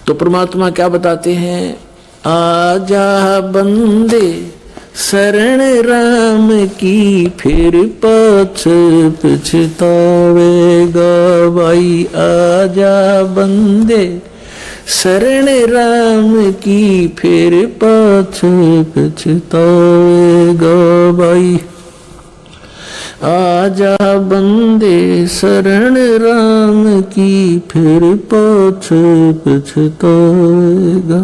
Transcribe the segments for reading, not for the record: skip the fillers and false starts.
तो परमात्मा क्या बताते हैं, आजा बंदे शरण राम की, फिर पाछ पछतावेगा भाई। आजा बंदे शरण राम की, फिर पाछ पछतावेगा भाई। आजा बंदे शरण राम की, फिर पाछ पछतावेगा।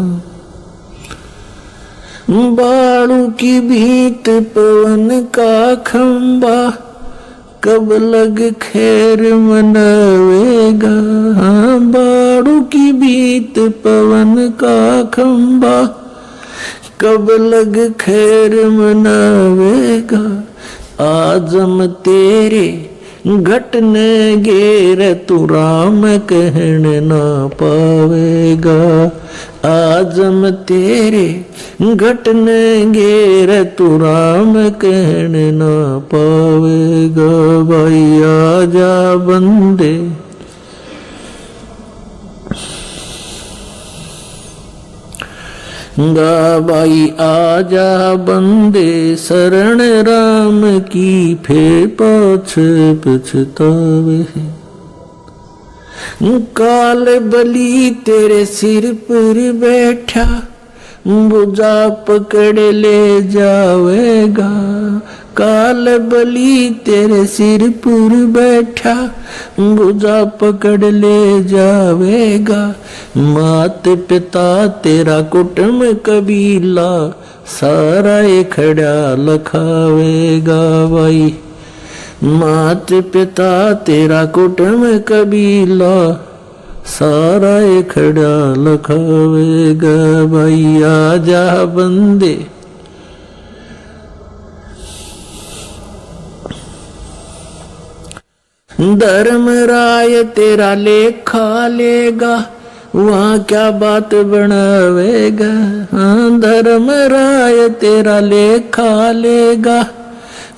बाड़ू की भीत पवन का खंबा, कब लग खैर मनावेगा। हाँ, बाड़ू की भीत पवन का खंबा, कब लग खैर मनावेगा। आजम तेरे घटन गेर, तू राम कहन ना पावेगा। आजम तेरे घटन गेर, तू राम कहन ना पावेगा भाई। आजा बंदे गा भाई, आजा बंदे शरण राम की, फिर पाछ पछतावे। काल बली तेरे सिर पर बैठा, बुझा पकड़ ले जावेगा। काल बली तेरे सिर पर बैठा, बुझा पकड़ ले जावेगा। मात पिता तेरा कुटुंब कबीला, सारा खड़ा लखावेगा भाई। मात पिता तेरा कुटुंब कबीला, सारा खड़ा लखावेगा भाई। आजा बंदे धर्मराय तेरा लेखा लेगा, वहाँ क्या बात बनावेगा। हाँ, धर्मराय तेरा लेखा लेगा,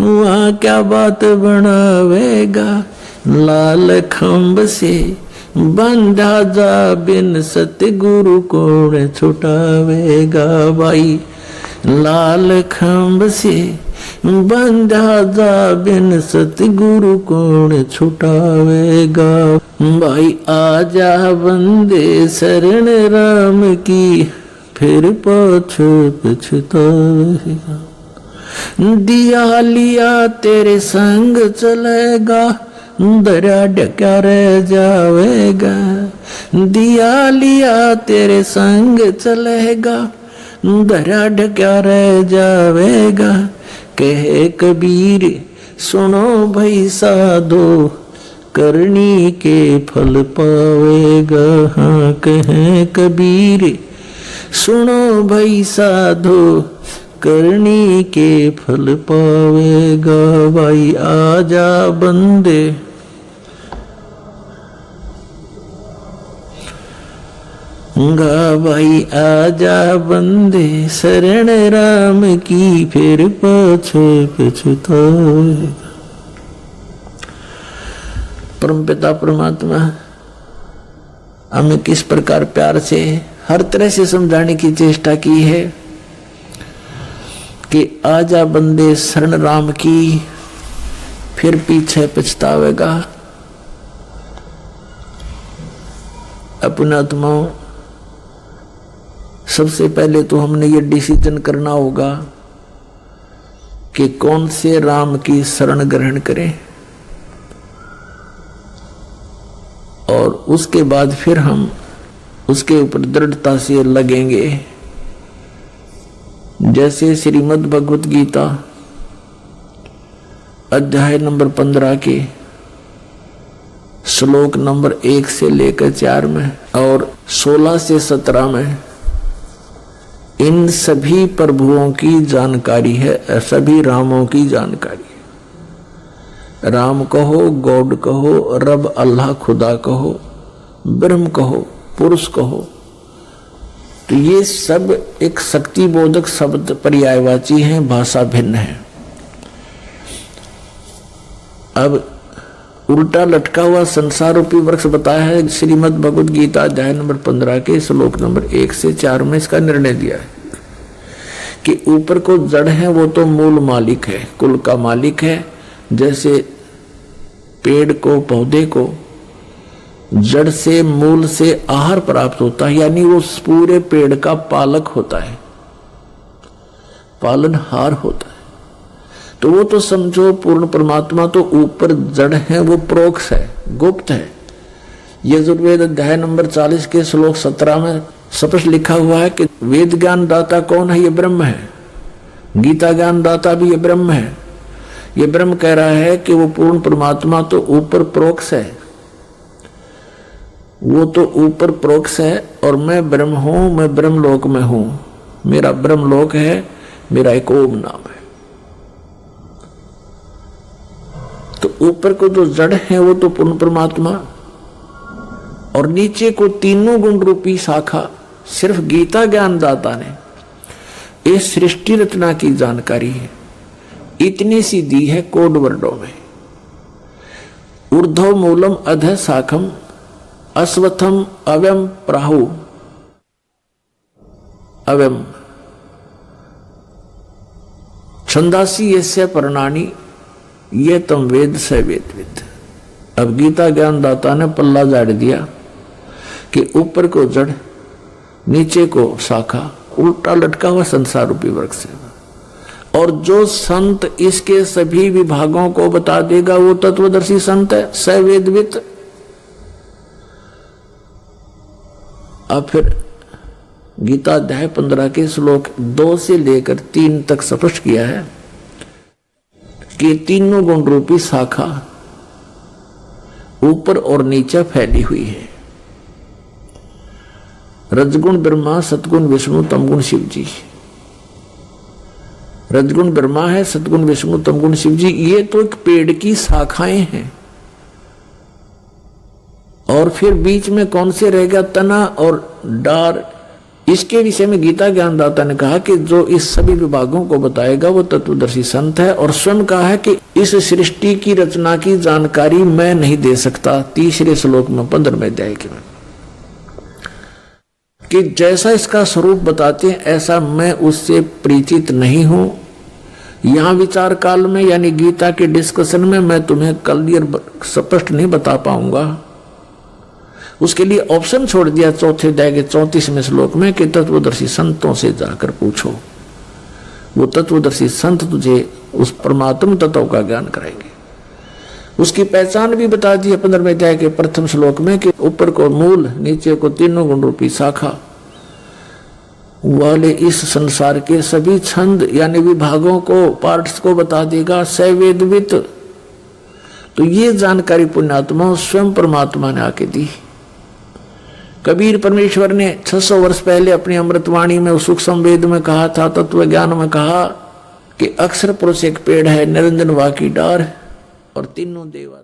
वहाँ क्या बात बनावेगा। लाल खंभ से बंधा जा, बिन सतगुरु कौन छुटावेगा भाई। लाल खंभ से बंधा जा, बिन सतगुरु कौन छुटावेगा भाई। आजा बंदे शरण राम की, फिर पाछ पछतावेगा। दिया लिया तेरे संग चलेगा, दरिया ढका रह जावेगा। दिया लिया तेरे संग चलेगा, दरिया ढका रह जावेगा। कहे कबीर सुनो भाई साधो, करनी के फल पावेगा। हाँ, कहे कबीर सुनो भाई साधो, करनी के फल पावेगा भाई। आजा बंदे गा भाई, आजा बंदे शरण राम की, फिर पाछ पछतावेगा। परमपिता परमात्मा हमें किस प्रकार प्यार से हर तरह से समझाने की चेष्टा की है कि आजा बंदे शरण राम की, फिर पीछे पछतावेगा। अपना आत्माओं, सबसे पहले तो हमने ये डिसीजन करना होगा कि कौन से राम की शरण ग्रहण करें, और उसके बाद फिर हम उसके ऊपर दृढ़ता से लगेंगे। जैसे श्रीमद् भगवत गीता अध्याय नंबर 15 के श्लोक नंबर 1 से लेकर 4 में और 16 से 17 में इन सभी प्रभुओं की जानकारी है, सभी रामों की जानकारी है। राम कहो, गॉड कहो, रब अल्लाह खुदा कहो, ब्रह्म कहो, पुरुष कहो, तो ये सब एक शक्ति बोधक शब्द पर्यायवाची हैं, भाषा भिन्न है। अब उल्टा लटका हुआ संसार रूपी वृक्ष बताया है श्रीमद् भगवद गीता अध्याय नंबर 15 के श्लोक नंबर 1 से 4 में इसका निर्णय दिया है कि ऊपर को जड़ है वो तो मूल मालिक है, कुल का मालिक है। जैसे पेड़ को, पौधे को जड़ से, मूल से आहार प्राप्त होता है, यानी वो पूरे पेड़ का पालक होता है, पालनहार होता है। तो वो तो समझो पूर्ण परमात्मा तो ऊपर जड़ है, वो प्रोक्ष है, गुप्त है। यजुर्वेद अध्याय नंबर 40 के श्लोक 17 में स्पष्ट लिखा हुआ है कि वेद ज्ञान दाता कौन है? ये ब्रह्म है। गीता ज्ञान दाता भी ये ब्रह्म है। ये ब्रह्म कह रहा है कि वो पूर्ण परमात्मा तो ऊपर प्रोक्ष है, वो तो ऊपर प्रोक्ष है और मैं ब्रह्म हूं, मैं ब्रह्मलोक में हूं, मेरा ब्रह्मलोक है, मेरा एक ओम नाम है। तो ऊपर को जो जड़ है वो तो पूर्ण परमात्मा, और नीचे को तीनों गुण रूपी शाखा सिर्फ गीता ज्ञान दाता ने इस सृष्टि रचना की जानकारी है, इतनी सी दी है कोड वर्डों में। ऊर्ध्व मूलम अधः शाखम अश्वत्थम अव्यम प्राहु अव्यम छंदासी यस्य पर्णानि ये तम वेद स वेदविद। अब गीता ज्ञान दाता ने पल्ला झाड़ दिया कि ऊपर को जड़, नीचे को शाखा, उल्टा लटका हुआ संसार रूपी वृक्ष है। और जो संत इसके सभी विभागों को बता देगा वो तत्वदर्शी संत है, स वेदविद। अब फिर गीता अध्याय 15 के श्लोक 2 से लेकर 3 तक स्पष्ट किया है कि तीनों गुण रूपी शाखा ऊपर और नीचे फैली हुई है। रजगुण ब्रह्मा, सतगुण विष्णु, तमगुण शिव जी। रजगुण ब्रह्मा है, सतगुण विष्णु, तमगुण शिव जी। ये तो एक पेड़ की शाखाएं हैं। और फिर बीच में कौन से रह गया? तना और डार। इसके विषय में गीता ज्ञानदाता ने कहा कि जो इस सभी विभागों को बताएगा वो तत्वदर्शी संत है। और स्वयं कहा है कि इस सृष्टि की रचना की जानकारी मैं नहीं दे सकता, 3 श्लोक में 15वें अध्याय के में, कि जैसा इसका स्वरूप बताते हैं ऐसा मैं उससे परिचित नहीं हूं। यहां विचार काल में यानी गीता के डिस्कशन में मैं तुम्हें क्लियर स्पष्ट नहीं बता पाऊंगा। उसके लिए ऑप्शन छोड़ दिया 4थे अध्याय के 34वें श्लोक में कि तत्वदर्शी संतों से जाकर पूछो, वो तत्वदर्शी संत तुझे उस परमात्म तत्व का ज्ञान कराएंगे। उसकी पहचान भी बता दी है 15वें अध्याय के प्रथम श्लोक में कि ऊपर को मूल, नीचे को तीनों गुण रूपी शाखा वाले इस संसार के सभी छंद यानी विभागों को, पार्ट्स को बता देगा, सवेदवित। तो ये जानकारी पुण्यात्मा स्वयं परमात्मा ने आके दी। कबीर परमेश्वर ने 600 वर्ष पहले अपनी अमृतवाणी में सुख संवेद में कहा था, तत्व ज्ञान में कहा कि अक्षर पुरुष एक पेड़ है, निरंजन वा की डार और तीनों देवा।